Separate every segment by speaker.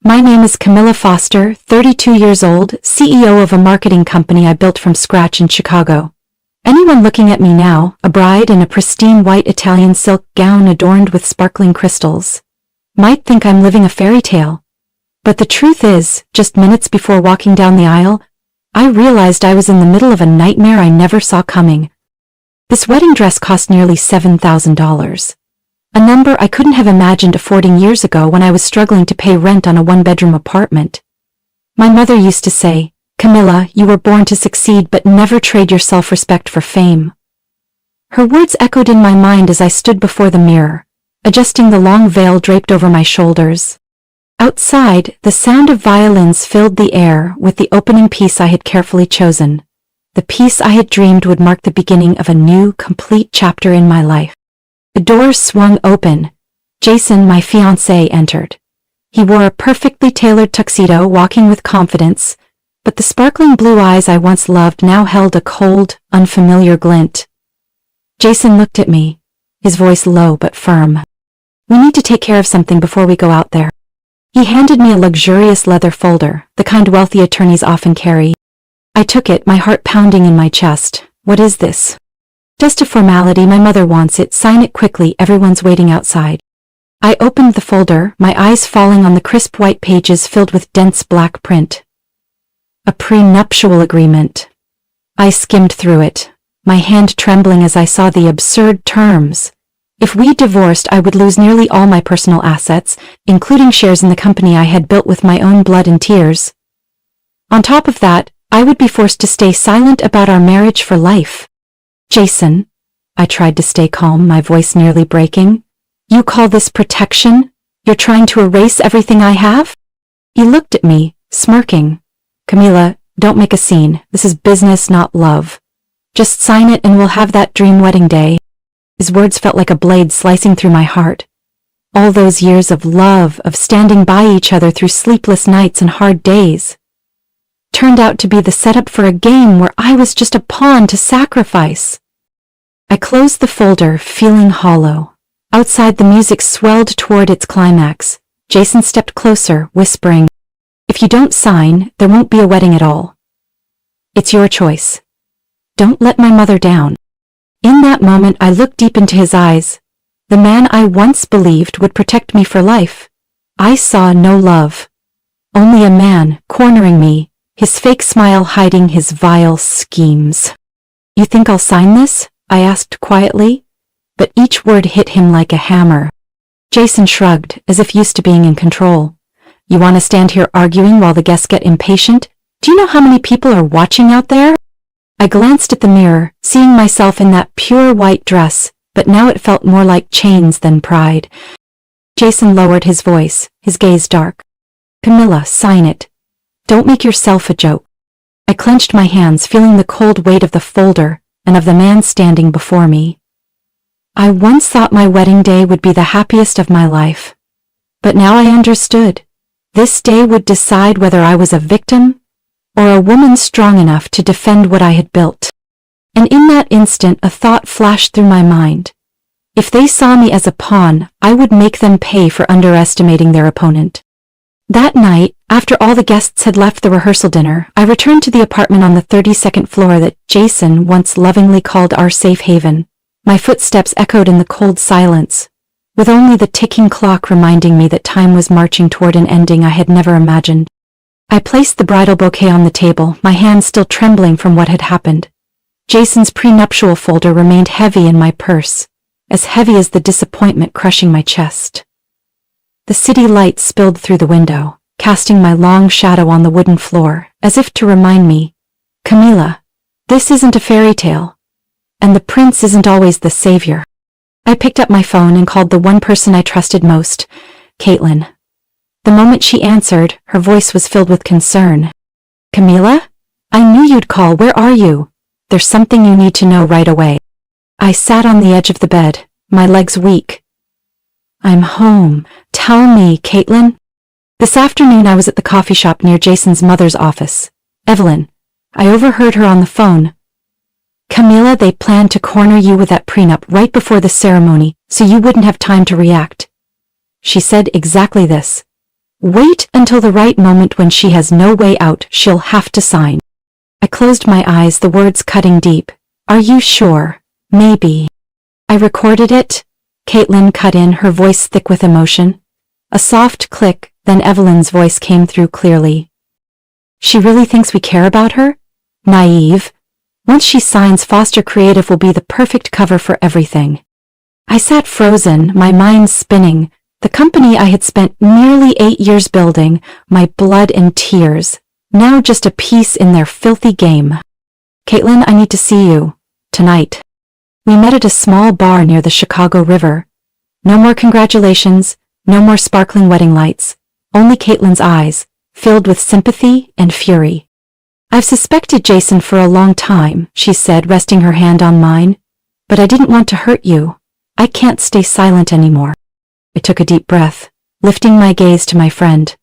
Speaker 1: My name is Camilla Foster, 32 years old, CEO of a marketing company I built from scratch in Chicago. Anyone looking at me now, a bride in a pristine white Italian silk gown adorned with sparkling crystals, might think I'm living a fairy tale. But the truth is, just minutes before walking down the aisle, I realized I was in the middle of a nightmare I never saw coming. This wedding dress cost nearly $7,000. A number I couldn't have imagined affording years ago when I was struggling to pay rent on a one-bedroom apartment. My mother used to say, "Camilla, you were born to succeed but never trade your self-respect for fame." Her words echoed in my mind as I stood before the mirror, adjusting the long veil draped over my shoulders. Outside, the sound of violins filled the air with the opening piece I had carefully chosen, the piece I had dreamed would mark the beginning of a new, complete chapter in my life. The door swung open. Jason, my fiancé, entered. He wore a perfectly tailored tuxedo, walking with confidence, but the sparkling blue eyes I once loved now held a cold, unfamiliar glint. Jason looked at me, his voice low but firm. "We need to take care of something before we go out there." He handed me a luxurious leather folder, the kind wealthy attorneys often carry. I took it, my heart pounding in my chest. "What is this?" "Just a formality, my mother wants it. Sign it quickly, everyone's waiting outside." I opened the folder, my eyes falling on the crisp white pages filled with dense black print. A prenuptial agreement. I skimmed through it, my hand trembling as I saw the absurd terms. If we divorced, I would lose nearly all my personal assets, including shares in the company I had built with my own blood and tears. On top of that, I would be forced to stay silent about our marriage for life. "Jason," I tried to stay calm, my voice nearly breaking. "You call this protection? You're trying to erase everything I have?" He looked at me, smirking. "Camilla, don't make a scene. This is business, not love. Just sign it and we'll have that dream wedding day." His words felt like a blade slicing through my heart. All those years of love, of standing by each other through sleepless nights and hard days, turned out to be the setup for a game where I was just a pawn to sacrifice. I closed the folder, feeling hollow. Outside, the music swelled toward its climax. Jason stepped closer, whispering, "If you don't sign, there won't be a wedding at all. It's your choice. Don't let my mother down." In that moment, I looked deep into his eyes. The man I once believed would protect me for life. I saw no love. Only a man cornering me, his fake smile hiding his vile schemes. "You think I'll sign this?" I asked quietly, but each word hit him like a hammer. Jason shrugged, as if used to being in control. "You want to stand here arguing while the guests get impatient? Do you know how many people are watching out there?" I glanced at the mirror, seeing myself in that pure white dress, but now it felt more like chains than pride. Jason lowered his voice, his gaze dark. "Camilla, sign it. Don't make yourself a joke." I clenched my hands, feeling the cold weight of the folder and of the man standing before me. I once thought my wedding day would be the happiest of my life. But now I understood. This day would decide whether I was a victim or a woman strong enough to defend what I had built. And in that instant, a thought flashed through my mind. If they saw me as a pawn, I would make them pay for underestimating their opponent. That night, after all the guests had left the rehearsal dinner, I returned to the apartment on the 32nd floor that Jason once lovingly called our safe haven. My footsteps echoed in the cold silence, with only the ticking clock reminding me that time was marching toward an ending I had never imagined. I placed the bridal bouquet on the table, my hands still trembling from what had happened. Jason's prenuptial folder remained heavy in my purse, as heavy as the disappointment crushing my chest. The city light spilled through the window, casting my long shadow on the wooden floor, as if to remind me, "Camilla, this isn't a fairy tale, and the prince isn't always the savior." I picked up my phone and called the one person I trusted most, Caitlin. The moment she answered, her voice was filled with concern. "Camilla? I knew you'd call. Where are you? There's something you need to know right away." I sat on the edge of the bed, my legs weak. "I'm home. Tell me, Caitlin." This afternoon I was at the coffee shop near Jason's mother's office. "Evelyn." I overheard her on the phone. "Camilla, they planned to corner you with that prenup right before the ceremony, so you wouldn't have time to react." She said exactly this. Wait until the right moment when she has no way out, she'll have to sign. I closed my eyes, the words cutting deep. Are you sure? Maybe. I recorded it. Caitlin cut in, her voice thick with emotion. A soft click, then Evelyn's voice came through clearly. She really thinks we care about her? Naive. Once she signs, Foster Creative will be the perfect cover for everything. I sat frozen, my mind spinning. The company I had spent nearly 8 years building, my blood and tears, now just a piece in their filthy game. Caitlin, I need to see you. Tonight. We met at a small bar near the Chicago River. No more congratulations, no more sparkling wedding lights, only Caitlin's eyes, filled with sympathy and fury. I've suspected Jason for a long time, she said, resting her hand on mine. But I didn't want to hurt you. I can't stay silent anymore. I took a deep breath, lifting my gaze to my friend.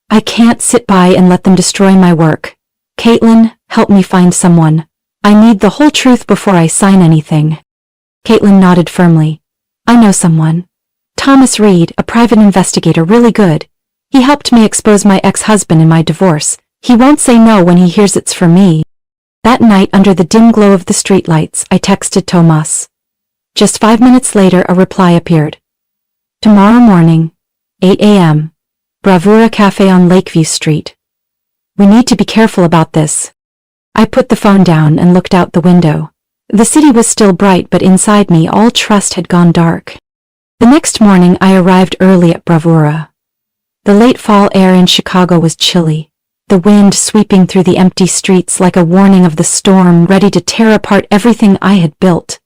Speaker 1: I can't sit by and let them destroy my work. Caitlin, help me find someone. I need the whole truth before I sign anything. Caitlin nodded firmly. I know someone. Thomas Reed, a private investigator, really good. He helped me expose my ex-husband in my divorce. He won't say no when he hears it's for me. That night, under the dim glow of the streetlights, I texted Tomas. Just 5 minutes later, a reply appeared. Tomorrow morning, 8 a.m., Bravura Cafe on Lakeview Street. We need to be careful about this. I put the phone down and looked out the window. The city was still bright, but inside me all trust had gone dark. The next morning I arrived early at Bravura. The late fall air in Chicago was chilly, the wind sweeping through the empty streets like a warning of the storm ready to tear apart everything I had built.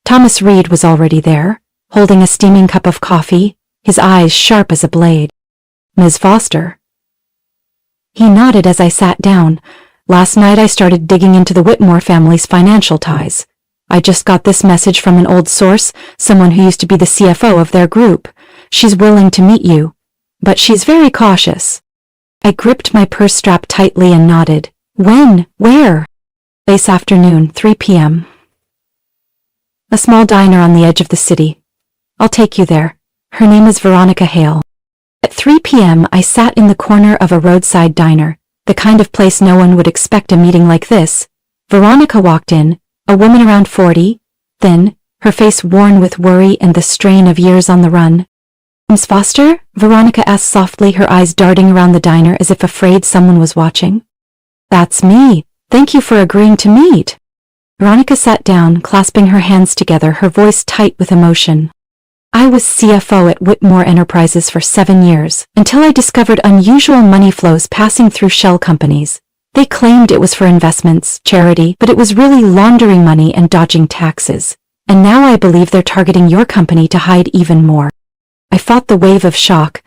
Speaker 1: Thomas Reed was already there, holding a steaming cup of coffee, his eyes sharp as a blade. Ms. Foster. He nodded as I sat down. Last night I started digging into the Whitmore family's financial ties. I just got this message from an old source, someone who used to be the CFO of their group. She's willing to meet you, but she's very cautious. I gripped my purse strap tightly and nodded. When? Where? This afternoon, 3 p.m. A small diner on the edge of the city. I'll take you there. Her name is Veronica Hale. At 3 p.m. I sat in the corner of a roadside diner, the kind of place no one would expect a meeting like this. Veronica walked in, a woman around 40, thin, her face worn with worry and the strain of years on the run. Ms. Foster? Veronica asked softly, her eyes darting around the diner as if afraid someone was watching. That's me. Thank you for agreeing to meet. Veronica sat down, clasping her hands together, her voice tight with emotion. I was CFO at Whitmore Enterprises for 7 years, until I discovered unusual money flows passing through shell companies. They claimed it was for investments, charity, but it was really laundering money and dodging taxes. And now I believe they're targeting your company to hide even more. I fought the wave of shock.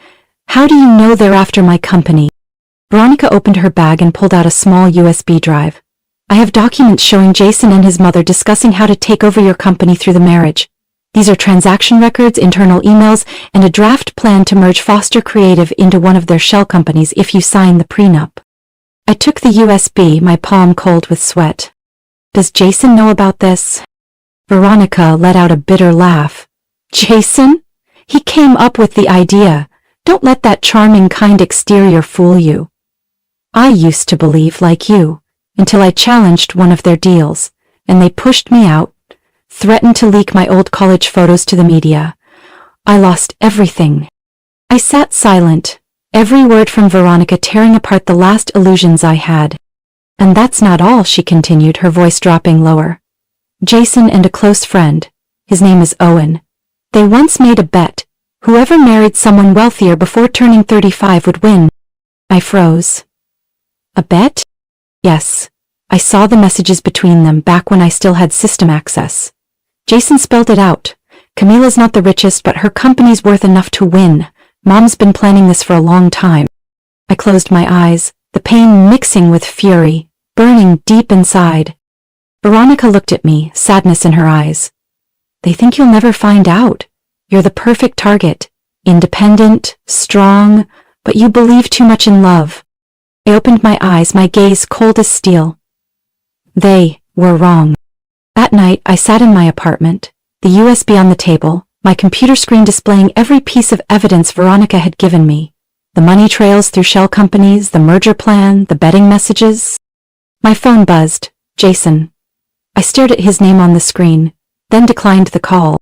Speaker 1: How do you know they're after my company? Veronica opened her bag and pulled out a small USB drive. I have documents showing Jason and his mother discussing how to take over your company through the marriage. These are transaction records, internal emails, and a draft plan to merge Foster Creative into one of their shell companies if you sign the prenup. I took the USB, my palm cold with sweat. Does Jason know about this? Veronica let out a bitter laugh. Jason? He came up with the idea. Don't let that charming, kind exterior fool you. I used to believe like you, until I challenged one of their deals, and they pushed me out, threatened to leak my old college photos to the media. I lost everything. I sat silent, every word from Veronica tearing apart the last illusions I had. And that's not all, she continued, her voice dropping lower. Jason and a close friend, his name is Owen. They once made a bet. Whoever married someone wealthier before turning 35 would win. I froze. A bet? Yes. I saw the messages between them back when I still had system access. Jason spelled it out. Camila's not the richest, but her company's worth enough to win. Mom's been planning this for a long time. I closed my eyes, the pain mixing with fury, burning deep inside. Veronica looked at me, sadness in her eyes. They think you'll never find out. You're the perfect target. Independent, strong, but you believe too much in love. I opened my eyes, my gaze cold as steel. They were wrong. That night, I sat in my apartment, the USB on the table, my computer screen displaying every piece of evidence Veronica had given me. The money trails through shell companies, the merger plan, the betting messages. My phone buzzed. Jason. I stared at his name on the screen, then declined the call.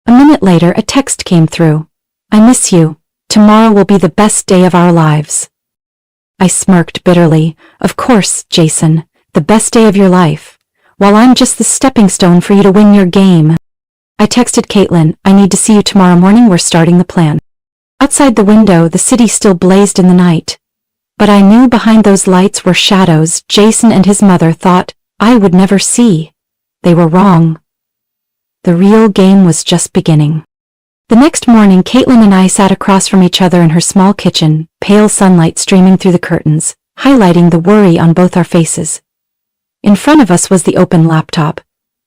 Speaker 1: A minute later, a text came through. I miss you. Tomorrow will be the best day of our lives. I smirked bitterly. Of course, Jason, the best day of your life, while I'm just the stepping stone for you to win your game. I texted Caitlin, I need to see you tomorrow morning, we're starting the plan. Outside the window, the city still blazed in the night. But I knew behind those lights were shadows Jason and his mother thought I would never see. They were wrong. The real game was just beginning. The next morning, Caitlin and I sat across from each other in her small kitchen, pale sunlight streaming through the curtains, highlighting the worry on both our faces. In front of us was the open laptop,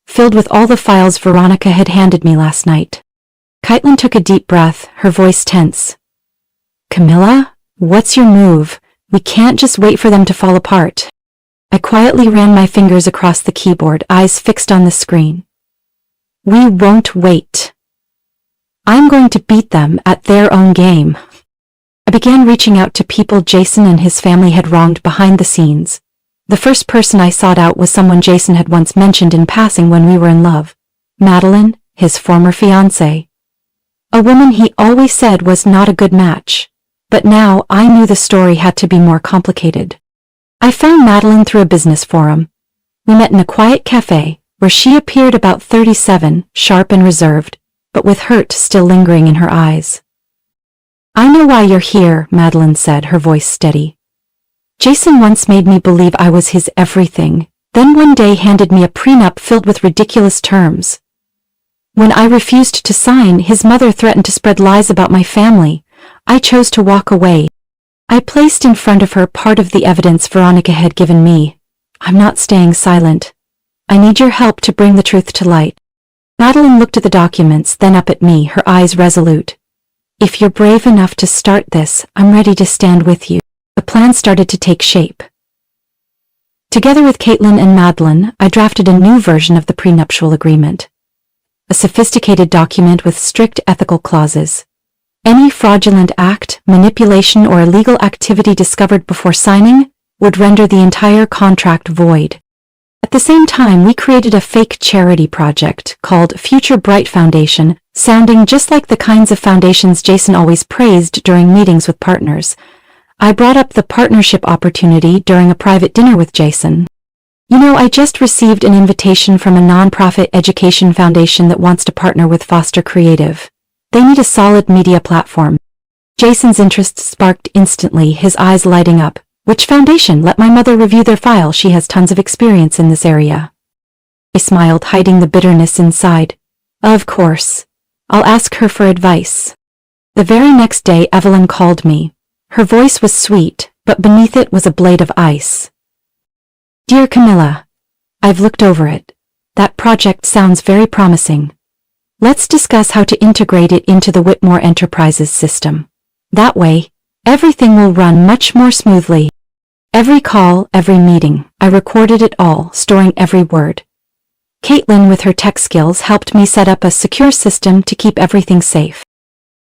Speaker 1: filled with all the files Veronica had handed me last night. Caitlin took a deep breath, her voice tense. Camilla, what's your move? We can't just wait for them to fall apart. I quietly ran my fingers across the keyboard, eyes fixed on the screen. We won't wait. I'm going to beat them at their own game. I began reaching out to people Jason and his family had wronged behind the scenes. The first person I sought out was someone Jason had once mentioned in passing when we were in love. Madeline, his former fiancé. A woman he always said was not a good match. But now I knew the story had to be more complicated. I found Madeline through a business forum. We met in a quiet cafe, where she appeared about 37, sharp and reserved, but with hurt still lingering in her eyes. I know why you're here, Madeline said, her voice steady. Jason once made me believe I was his everything, then one day handed me a prenup filled with ridiculous terms. When I refused to sign, his mother threatened to spread lies about my family. I chose to walk away. I placed in front of her part of the evidence Veronica had given me. I'm not staying silent. I need your help to bring the truth to light. Madeline looked at the documents, then up at me, her eyes resolute. If you're brave enough to start this, I'm ready to stand with you. The plan started to take shape. Together with Caitlin and Madeline, I drafted a new version of the prenuptial agreement. A sophisticated document with strict ethical clauses. Any fraudulent act, manipulation, or illegal activity discovered before signing would render the entire contract void. At the same time, we created a fake charity project called Future Bright Foundation, sounding just like the kinds of foundations Jason always praised during meetings with partners. I brought up the partnership opportunity during a private dinner with Jason. You know, I just received an invitation from a nonprofit education foundation that wants to partner with Foster Creative. They need a solid media platform. Jason's interest sparked instantly, his eyes lighting up. Which foundation? Let my mother review their file, she has tons of experience in this area. I smiled, hiding the bitterness inside. Of course. I'll ask her for advice. The very next day, Evelyn called me. Her voice was sweet, but beneath it was a blade of ice. Dear Camilla, I've looked over it. That project sounds very promising. Let's discuss how to integrate it into the Whitmore Enterprises system. That way, everything will run much more smoothly. Every call, every meeting, I recorded it all, storing every word. Caitlin, with her tech skills, helped me set up a secure system to keep everything safe.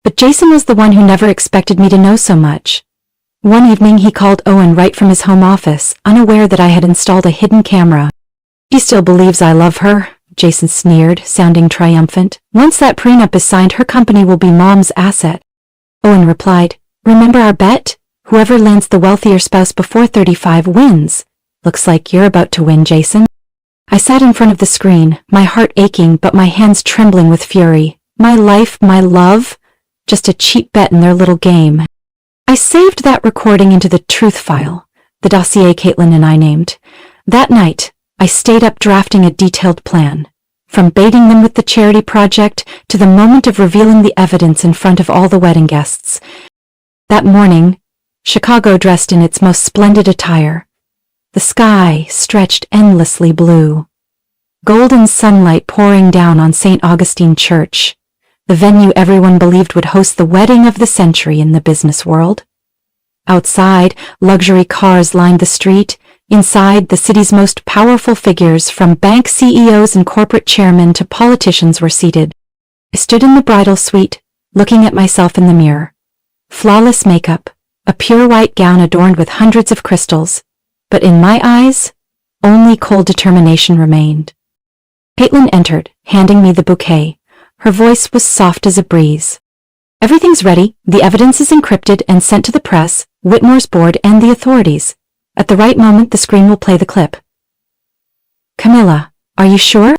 Speaker 1: But Jason was the one who never expected me to know so much. One evening he called Owen right from his home office, unaware that I had installed a hidden camera. She still believes I love her, Jason sneered, sounding triumphant. Once that prenup is signed, her company will be Mom's asset. Owen replied, remember our bet? Whoever lands the wealthier spouse before 35 wins. Looks like you're about to win, Jason. I sat in front of the screen, my heart aching but my hands trembling with fury. My life, my love, just a cheap bet in their little game. I saved that recording into the truth file, the dossier Caitlin and I named. That night, I stayed up drafting a detailed plan. From baiting them with the charity project to the moment of revealing the evidence in front of all the wedding guests. That morning, Chicago dressed in its most splendid attire. The sky stretched endlessly blue. Golden sunlight pouring down on St. Augustine Church, the venue everyone believed would host the wedding of the century in the business world. Outside, luxury cars lined the street. Inside, the city's most powerful figures, from bank CEOs and corporate chairmen to politicians, were seated. I stood in the bridal suite, looking at myself in the mirror. Flawless makeup, a pure white gown adorned with hundreds of crystals. But in my eyes, only cold determination remained. Caitlin entered, handing me the bouquet. Her voice was soft as a breeze. Everything's ready, the evidence is encrypted and sent to the press, Whitmore's board and the authorities. At the right moment the screen will play the clip. Camilla, are you sure?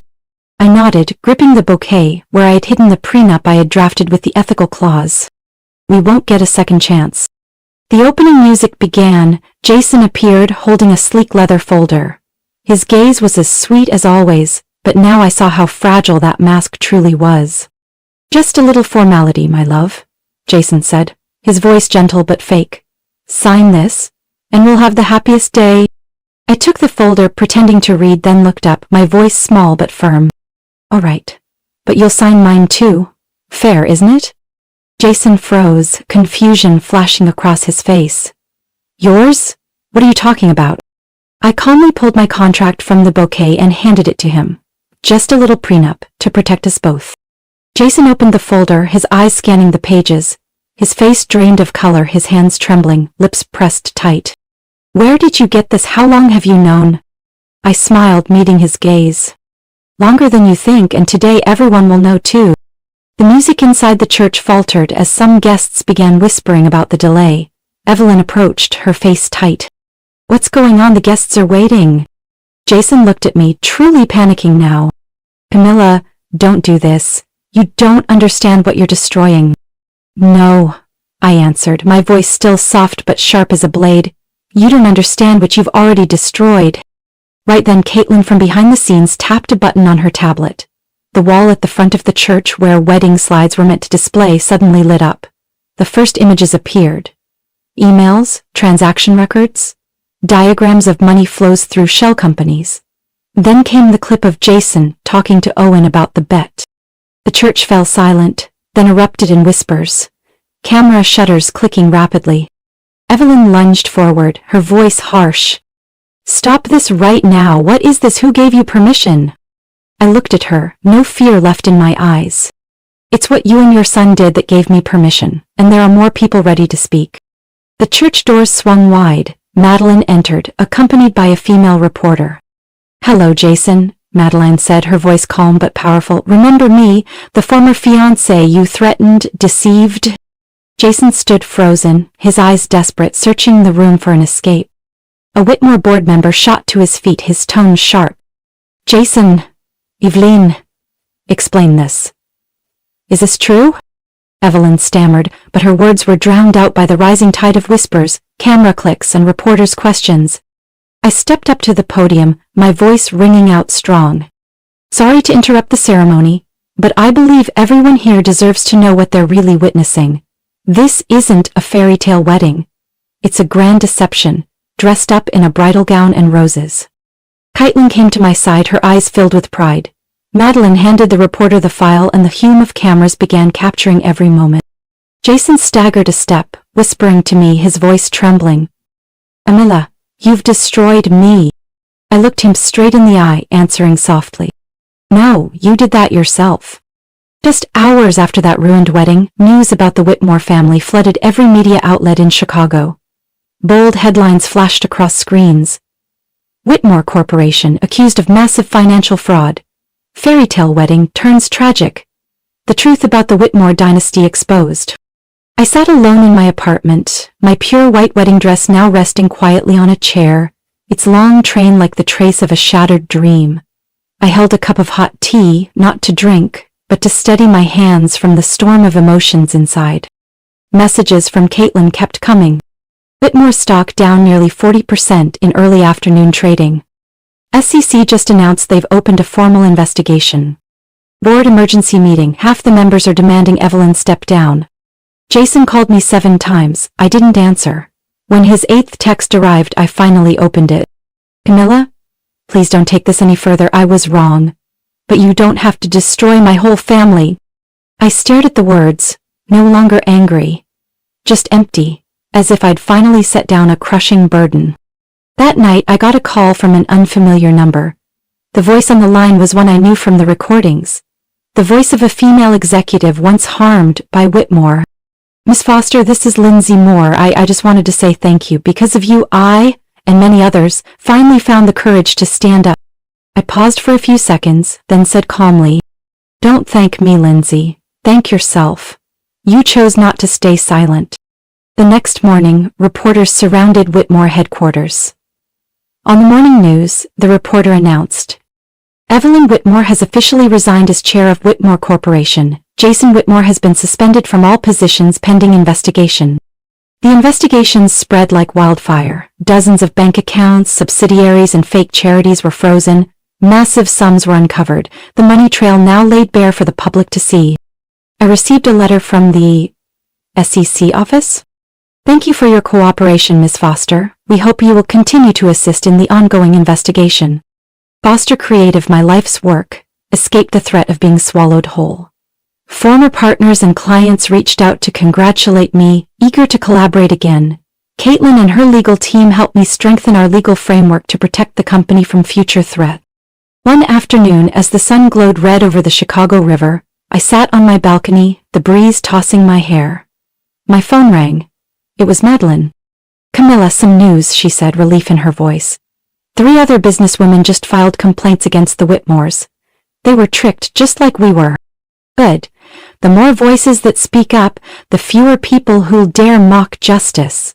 Speaker 1: I nodded, gripping the bouquet, where I had hidden the prenup I had drafted with the ethical clause. We won't get a second chance. The opening music began. Jason appeared, holding a sleek leather folder. His gaze was as sweet as always, but now I saw how fragile that mask truly was. Just a little formality, my love, Jason said, his voice gentle but fake. Sign this, and we'll have the happiest day. I took the folder, pretending to read, then looked up, my voice small but firm. All right, but you'll sign mine too. Fair, isn't it? Jason froze, confusion flashing across his face. Yours? What are you talking about? I calmly pulled my contract from the bouquet and handed it to him. Just a little prenup, to protect us both. Jason opened the folder, his eyes scanning the pages, his face drained of color, his hands trembling, lips pressed tight. Where did you get this? How long have you known? I smiled, meeting his gaze. Longer than you think, and today everyone will know too. The music inside the church faltered as some guests began whispering about the delay. Evelyn approached, her face tight. What's going on? The guests are waiting. Jason looked at me, truly panicking now. Camilla, don't do this. You don't understand what you're destroying. No, I answered, my voice still soft but sharp as a blade. You don't understand what you've already destroyed. Right then Caitlin from behind the scenes tapped a button on her tablet. The wall at the front of the church where wedding slides were meant to display suddenly lit up. The first images appeared. Emails, transaction records, diagrams of money flows through shell companies. Then came the clip of Jason talking to Owen about the bet. The church fell silent, then erupted in whispers. Camera shutters clicking rapidly. Evelyn lunged forward, her voice harsh. Stop this right now. What is this? Who gave you permission? I looked at her, no fear left in my eyes. It's what you and your son did that gave me permission, and there are more people ready to speak. The church doors swung wide. Madeline entered, accompanied by a female reporter. Hello, Jason, Madeline said, her voice calm but powerful. Remember me, the former fiancé you threatened, deceived? Jason stood frozen, his eyes desperate, searching the room for an escape. A Whitmore board member shot to his feet, his tone sharp. Jason, Evelyn, explain this. Is this true? Evelyn stammered, but her words were drowned out by the rising tide of whispers, camera clicks, and reporters' questions. I stepped up to the podium, my voice ringing out strong. Sorry to interrupt the ceremony, but I believe everyone here deserves to know what they're really witnessing. This isn't a fairy tale wedding. It's a grand deception, dressed up in a bridal gown and roses. Caitlin came to my side, her eyes filled with pride. Madeline handed the reporter the file and the fume of cameras began capturing every moment. Jason staggered a step, whispering to me, his voice trembling. Camilla, you've destroyed me. I looked him straight in the eye, answering softly. No, you did that yourself. Just hours after that ruined wedding, news about the Whitmore family flooded every media outlet in Chicago. Bold headlines flashed across screens. Whitmore Corporation accused of massive financial fraud. Fairy tale wedding turns tragic. The truth about the Whitmore dynasty exposed. I sat alone in my apartment, my pure white wedding dress now resting quietly on a chair, its long train like the trace of a shattered dream. I held a cup of hot tea, not to drink, but to steady my hands from the storm of emotions inside. Messages from Caitlin kept coming. Whitmore stock down nearly 40% in early afternoon trading. SEC just announced they've opened a formal investigation. Board emergency meeting, half the members are demanding Evelyn step down. Jason called me 7 times, I didn't answer. When his 8th text arrived, I finally opened it. Camilla? Please don't take this any further, I was wrong. But you don't have to destroy my whole family. I stared at the words, no longer angry. Just empty, as if I'd finally set down a crushing burden. That night I got a call from an unfamiliar number. The voice on the line was one I knew from the recordings. The voice of a female executive once harmed by Whitmore. Miss Foster, this is Lindsay Moore. I just wanted to say thank you. Because of you, I, and many others, finally found the courage to stand up. I paused for a few seconds, then said calmly, "Don't thank me, Lindsay. Thank yourself. You chose not to stay silent." The next morning, reporters surrounded Whitmore headquarters. On the morning news, the reporter announced, "Evelyn Whitmore has officially resigned as chair of Whitmore Corporation. Jason Whitmore has been suspended from all positions pending investigation." The investigations spread like wildfire. Dozens of bank accounts, subsidiaries, and fake charities were frozen. Massive sums were uncovered, the money trail now laid bare for the public to see. I received a letter from the SEC office. "Thank you for your cooperation, Ms. Foster. We hope you will continue to assist in the ongoing investigation. Foster Creative, my life's work, escaped the threat of being swallowed whole." Former partners and clients reached out to congratulate me, eager to collaborate again. Caitlin and her legal team helped me strengthen our legal framework to protect the company from future threat. One afternoon, as the sun glowed red over the Chicago River, I sat on my balcony, the breeze tossing my hair. My phone rang. It was Madeline. "Camilla, some news," she said, relief in her voice. 3 other businesswomen just filed complaints against the Whitmores. They were tricked just like we were. Good. The more voices that speak up, the fewer people who'll dare mock justice.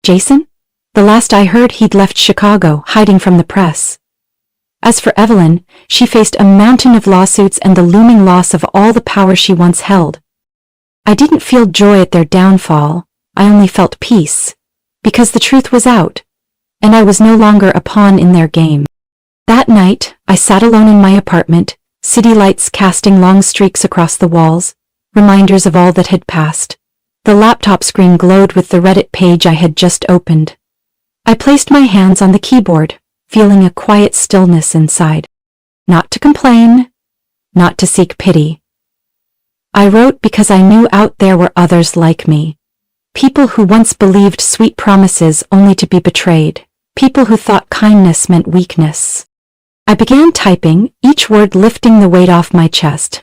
Speaker 1: Jason? The last I heard, he'd left Chicago, hiding from the press. As for Evelyn, she faced a mountain of lawsuits and the looming loss of all the power she once held. I didn't feel joy at their downfall, I only felt peace, because the truth was out, and I was no longer a pawn in their game. That night, I sat alone in my apartment, city lights casting long streaks across the walls, reminders of all that had passed. The laptop screen glowed with the Reddit page I had just opened. I placed my hands on the keyboard, feeling a quiet stillness inside. Not to complain, not to seek pity. I wrote because I knew out there were others like me. People who once believed sweet promises only to be betrayed. People who thought kindness meant weakness. I began typing, each word lifting the weight off my chest.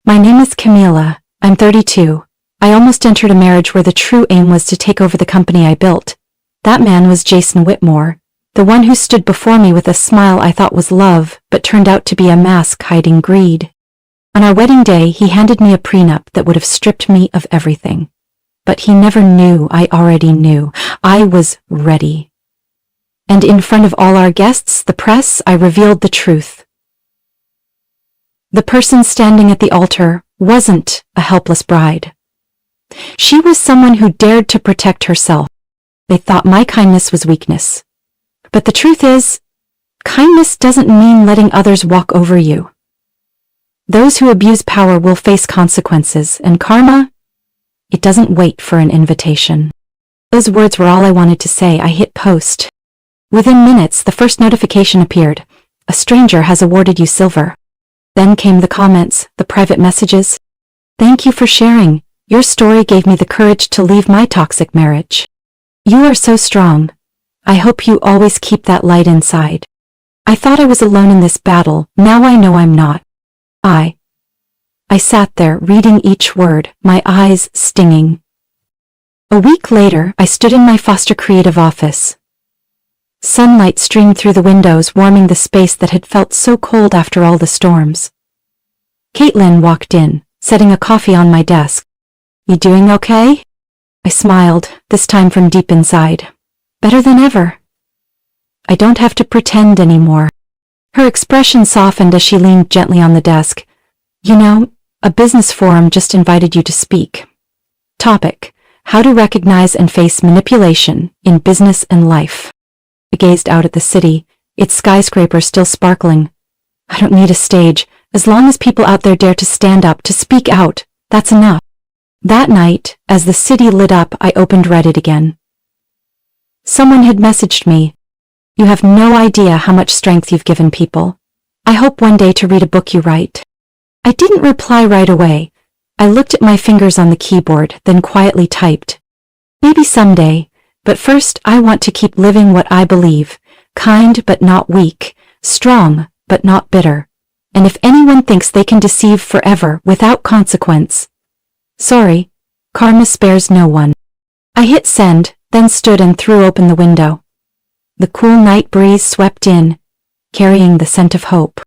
Speaker 1: "My name is Camilla. I'm 32. I almost entered a marriage where the true aim was to take over the company I built. That man was Jason Whitmore, the one who stood before me with a smile I thought was love, but turned out to be a mask hiding greed. On our wedding day, he handed me a prenup that would have stripped me of everything. But he never knew I already knew. I was ready. And in front of all our guests, the press, I revealed the truth. The person standing at the altar wasn't a helpless bride. She was someone who dared to protect herself. They thought my kindness was weakness. But the truth is, kindness doesn't mean letting others walk over you. Those who abuse power will face consequences, and karma, it doesn't wait for an invitation. Those words were all I wanted to say. I hit post. Within minutes, the first notification appeared. "A stranger has awarded you silver." Then came the comments, the private messages. "Thank you for sharing. Your story gave me the courage to leave my toxic marriage. You are so strong. I hope you always keep that light inside." I thought I was alone in this battle. Now I know I'm not. I sat there, reading each word, my eyes stinging. A week later, I stood in my Foster Creative office. Sunlight streamed through the windows, warming the space that had felt so cold after all the storms. Caitlin walked in, setting a coffee on my desk. "You doing okay?" I smiled, this time from deep inside. "Better than ever. I don't have to pretend anymore." Her expression softened as she leaned gently on the desk. "You know, a business forum just invited you to speak. Topic: How to recognize and face manipulation in business and life." I gazed out at the city, its skyscrapers still sparkling. I don't need a stage. As long as people out there dare to stand up, to speak out, that's enough. That night, as the city lit up, I opened Reddit again. Someone had messaged me. "You have no idea how much strength you've given people. I hope one day to read a book you write." I didn't reply right away. I looked at my fingers on the keyboard, then quietly typed. "Maybe someday. But first, I want to keep living what I believe, kind but not weak, strong but not bitter. And if anyone thinks they can deceive forever without consequence, sorry, Karma spares no one. I hit send, then stood and threw open the window. The cool night breeze swept in, carrying the scent of hope.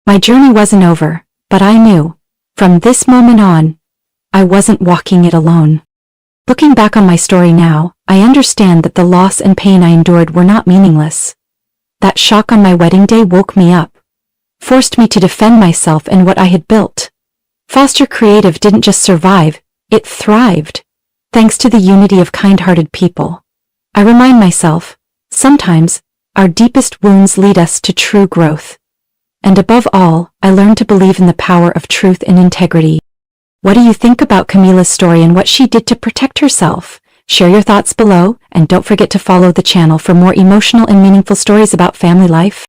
Speaker 1: My journey wasn't over, but I knew, from this moment on, I wasn't walking it alone. Looking back on my story now, I understand that the loss and pain I endured were not meaningless. That shock on my wedding day woke me up, forced me to defend myself and what I had built. Foster Creative didn't just survive, it thrived, thanks to the unity of kind-hearted people. I remind myself, sometimes, our deepest wounds lead us to true growth. And above all, I learned to believe in the power of truth and integrity. What do you think about Camila's story and what she did to protect herself? Share your thoughts below, and don't forget to follow the channel for more emotional and meaningful stories about family life.